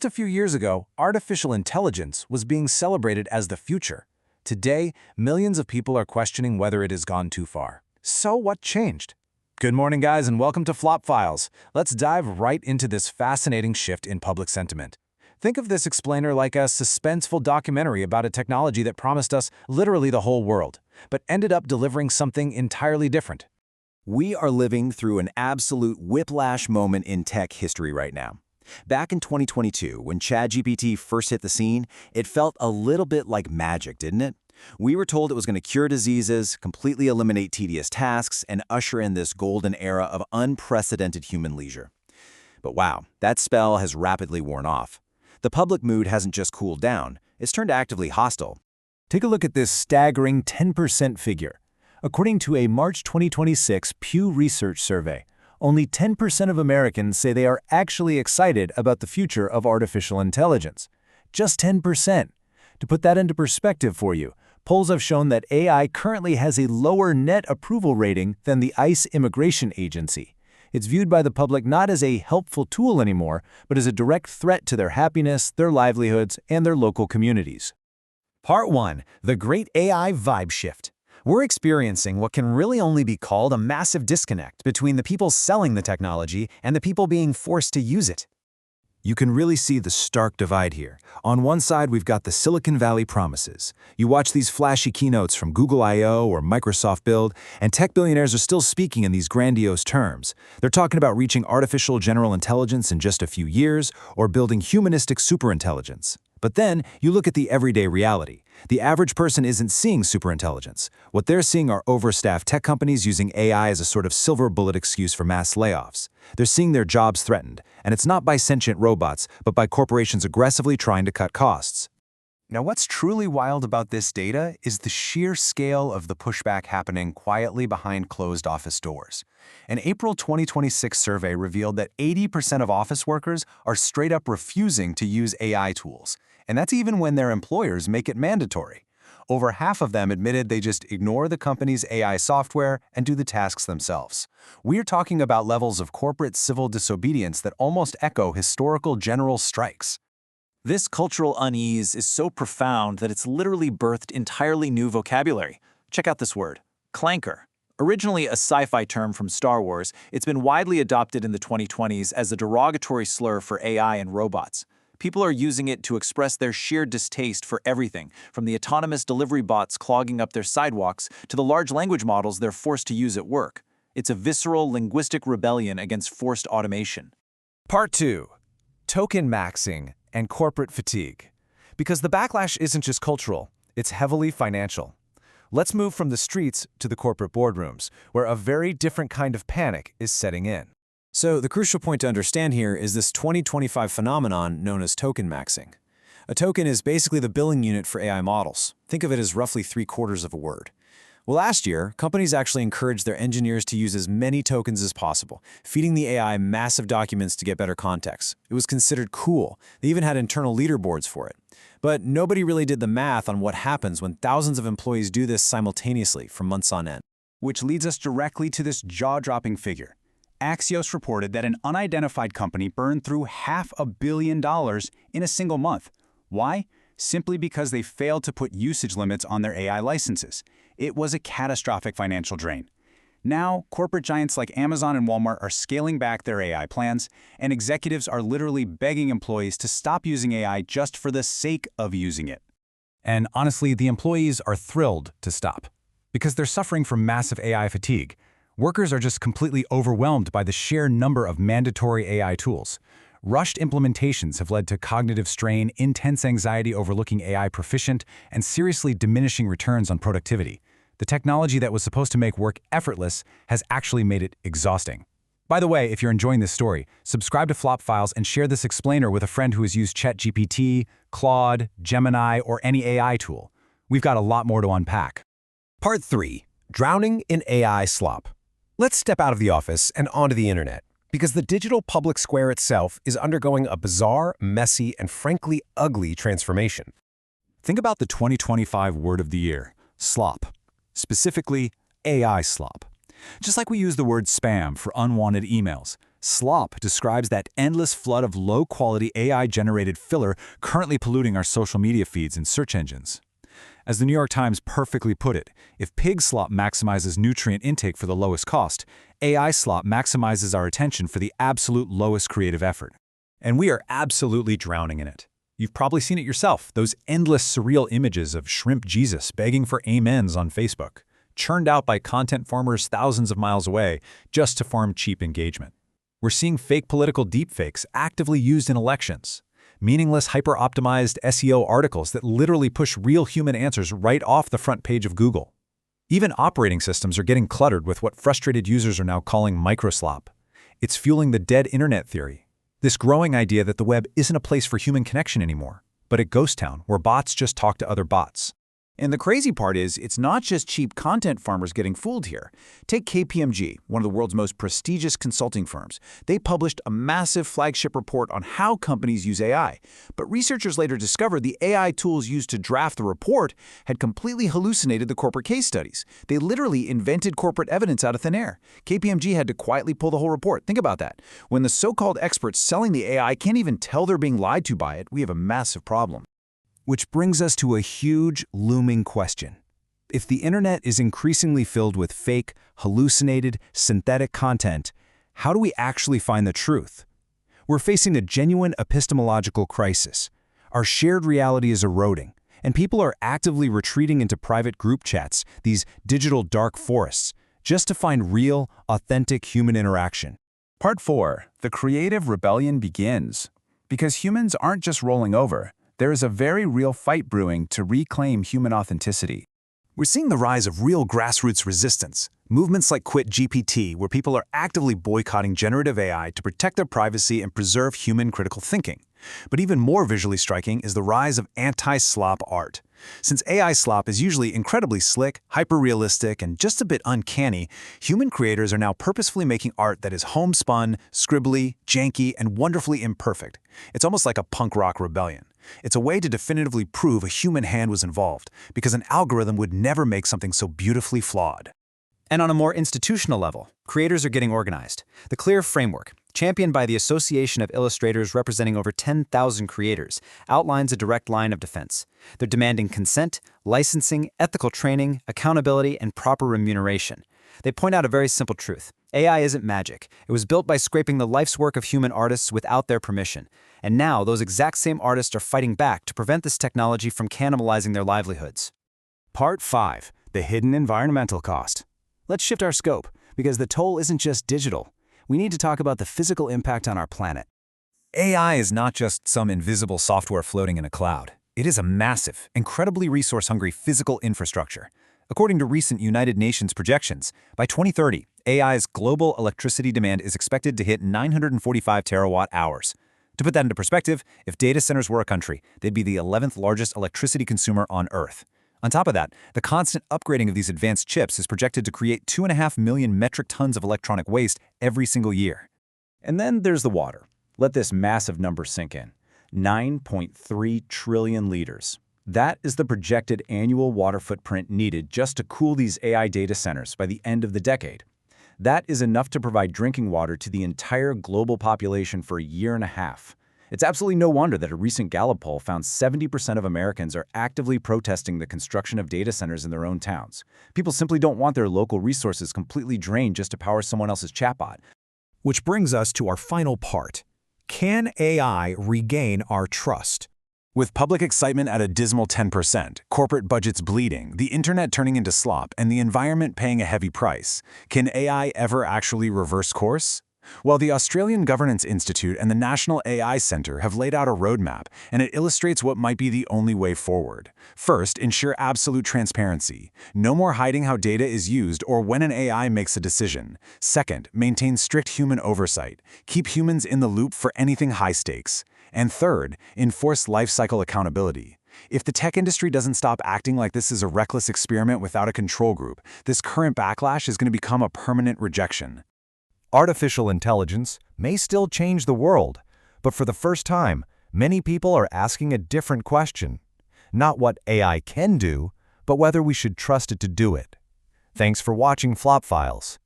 Just a few years ago, artificial intelligence was being celebrated as the future. Today, millions of people are questioning whether it has gone too far. So what changed? Good morning, guys, and welcome to Flop Files. Let's dive right into this fascinating shift in public sentiment. Think of this explainer like a suspenseful documentary about a technology that promised us literally the whole world, but ended up delivering something entirely different. We are living through an absolute whiplash moment in tech history right now. Back in 2022, when ChatGPT first hit the scene, it felt a little bit like magic, didn't it? We were told it was going to cure diseases, completely eliminate tedious tasks, and usher in this golden era of unprecedented human leisure. But wow, that spell has rapidly worn off. The public mood hasn't just cooled down, it's turned actively hostile. Take a look at this staggering 10% figure. According to a March 2026 Pew Research survey, only 10% of Americans say they are actually excited about the future of artificial intelligence. Just 10%. To put that into perspective for you, polls have shown that AI currently has a lower net approval rating than the ICE immigration agency. It's viewed by the public not as a helpful tool anymore, but as a direct threat to their happiness, their livelihoods, and their local communities. Part 1. The Great AI Vibe Shift. We're experiencing what can really only be called a massive disconnect between the people selling the technology and the people being forced to use it. You can really see the stark divide here. On one side, we've got the Silicon Valley promises. You watch these flashy keynotes from Google I/O or Microsoft Build, and tech billionaires are still speaking in these grandiose terms. They're talking about reaching artificial general intelligence in just a few years or building humanistic superintelligence. But then, you look at the everyday reality. The average person isn't seeing superintelligence. What they're seeing are overstaffed tech companies using AI as a sort of silver bullet excuse for mass layoffs. They're seeing their jobs threatened, and it's not by sentient robots, but by corporations aggressively trying to cut costs. Now, what's truly wild about this data is the sheer scale of the pushback happening quietly behind closed office doors. An April 2026 survey revealed that 80% of office workers are straight up refusing to use AI tools, and that's even when their employers make it mandatory. Over half of them admitted they just ignore the company's AI software and do the tasks themselves. We're talking about levels of corporate civil disobedience that almost echo historical general strikes. This cultural unease is so profound that it's literally birthed entirely new vocabulary. Check out this word, clanker. Originally a sci-fi term from Star Wars, it's been widely adopted in the 2020s as a derogatory slur for AI and robots. People are using it to express their sheer distaste for everything, from the autonomous delivery bots clogging up their sidewalks to the large language models they're forced to use at work. It's a visceral linguistic rebellion against forced automation. Part 2. Token maxing and corporate fatigue. Because the backlash isn't just cultural, it's heavily financial. Let's move from the streets to the corporate boardrooms, where a very different kind of panic is setting in. So the crucial point to understand here is this 2025 phenomenon known as token maxing. A token is basically the billing unit for AI models. Think of it as roughly 3/4 of a word. Well, last year, companies actually encouraged their engineers to use as many tokens as possible, feeding the AI massive documents to get better context. It was considered cool. They even had internal leaderboards for it. But nobody really did the math on what happens when thousands of employees do this simultaneously for months on end. Which leads us directly to this jaw-dropping figure. Axios reported that an unidentified company burned through $500 million in a single month. Why? Simply because they failed to put usage limits on their AI licenses. It was a catastrophic financial drain. Now, corporate giants like Amazon and Walmart are scaling back their AI plans, and executives are literally begging employees to stop using AI just for the sake of using it. And honestly, the employees are thrilled to stop. Because they're suffering from massive AI fatigue. Workers are just completely overwhelmed by the sheer number of mandatory AI tools. Rushed implementations have led to cognitive strain, intense anxiety over looking AI proficient, and seriously diminishing returns on productivity. The technology that was supposed to make work effortless has actually made it exhausting. By the way, if you're enjoying this story, subscribe to Flop Files and share this explainer with a friend who has used ChatGPT, Claude, Gemini, or any AI tool. We've got a lot more to unpack. Part 3. Drowning in AI slop. Let's step out of the office and onto the internet, because the digital public square itself is undergoing a bizarre, messy, and frankly ugly transformation. Think about the 2025 word of the year, slop. Specifically, AI slop. Just like we use the word spam for unwanted emails, Slop describes that endless flood of low-quality AI-generated filler currently polluting our social media feeds and search engines. As the New York Times perfectly put it, if pig slop maximizes nutrient intake for the lowest cost, AI slop maximizes our attention for the absolute lowest creative effort. And we are absolutely drowning in it. You've probably seen it yourself, those endless surreal images of shrimp Jesus begging for amens on Facebook, churned out by content farmers thousands of miles away just to farm cheap engagement. We're seeing fake political deepfakes actively used in elections, meaningless hyper-optimized SEO articles that literally push real human answers right off the front page of Google. Even operating systems are getting cluttered with what frustrated users are now calling microslop. It's fueling the dead internet theory, this growing idea that the web isn't a place for human connection anymore, but a ghost town where bots just talk to other bots. And the crazy part is, it's not just cheap content farmers getting fooled here. Take KPMG, one of the world's most prestigious consulting firms. They published a massive flagship report on how companies use AI. But researchers later discovered the AI tools used to draft the report had completely hallucinated the corporate case studies. They literally invented corporate evidence out of thin air. KPMG had to quietly pull the whole report. Think about that. When the so-called experts selling the AI can't even tell they're being lied to by it, we have a massive problem. Which brings us to a huge, looming question. If the internet is increasingly filled with fake, hallucinated, synthetic content, how do we actually find the truth? We're facing a genuine epistemological crisis. Our shared reality is eroding, and people are actively retreating into private group chats, these digital dark forests, just to find real, authentic human interaction. Part 4. The creative rebellion begins. Because humans aren't just rolling over. There is a very real fight brewing to reclaim human authenticity. We're seeing the rise of real grassroots resistance, movements like Quit GPT, where people are actively boycotting generative AI to protect their privacy and preserve human critical thinking. But even more visually striking is the rise of anti-slop art. Since AI slop is usually incredibly slick, hyper-realistic, and just a bit uncanny, human creators are now purposefully making art that is homespun, scribbly, janky, and wonderfully imperfect. It's almost like a punk rock rebellion. It's a way to definitively prove a human hand was involved, because an algorithm would never make something so beautifully flawed. And on a more institutional level, creators are getting organized. The CLEAR framework, championed by the Association of Illustrators representing over 10,000 creators, outlines a direct line of defense. They're demanding consent, licensing, ethical training, accountability, and proper remuneration. They point out a very simple truth. AI isn't magic. It was built by scraping the life's work of human artists without their permission. And now those exact same artists are fighting back to prevent this technology from cannibalizing their livelihoods. Part 5. The hidden environmental cost. Let's shift our scope, because the toll isn't just digital. We need to talk about the physical impact on our planet. AI is not just some invisible software floating in a cloud. It is a massive, incredibly resource-hungry physical infrastructure. According to recent United Nations projections, by 2030, AI's global electricity demand is expected to hit 945 terawatt-hours. To put that into perspective, if data centers were a country, they'd be the 11th largest electricity consumer on Earth. On top of that, the constant upgrading of these advanced chips is projected to create 2.5 million metric tons of electronic waste every single year. And then there's the water. Let this massive number sink in. 9.3 trillion liters. That is the projected annual water footprint needed just to cool these AI data centers by the end of the decade. That is enough to provide drinking water to the entire global population for a year and a half. It's absolutely no wonder that a recent Gallup poll found 70% of Americans are actively protesting the construction of data centers in their own towns. People simply don't want their local resources completely drained just to power someone else's chatbot. Which brings us to our final part. Can AI regain our trust? With public excitement at a dismal 10%, corporate budgets bleeding, the internet turning into slop, and the environment paying a heavy price, can AI ever actually reverse course? Well, the Australian Governance Institute and the National AI Centre have laid out a roadmap, and it illustrates what might be the only way forward. First, ensure absolute transparency. No more hiding how data is used or when an AI makes a decision. Second, maintain strict human oversight. Keep humans in the loop for anything high stakes. And third, enforce lifecycle accountability. If the tech industry doesn't stop acting like this is a reckless experiment without a control group, this current backlash is going to become a permanent rejection. Artificial intelligence may still change the world, but for the first time, many people are asking a different question. Not what AI can do, but whether we should trust it to do it. Thanks for watching Flop Files.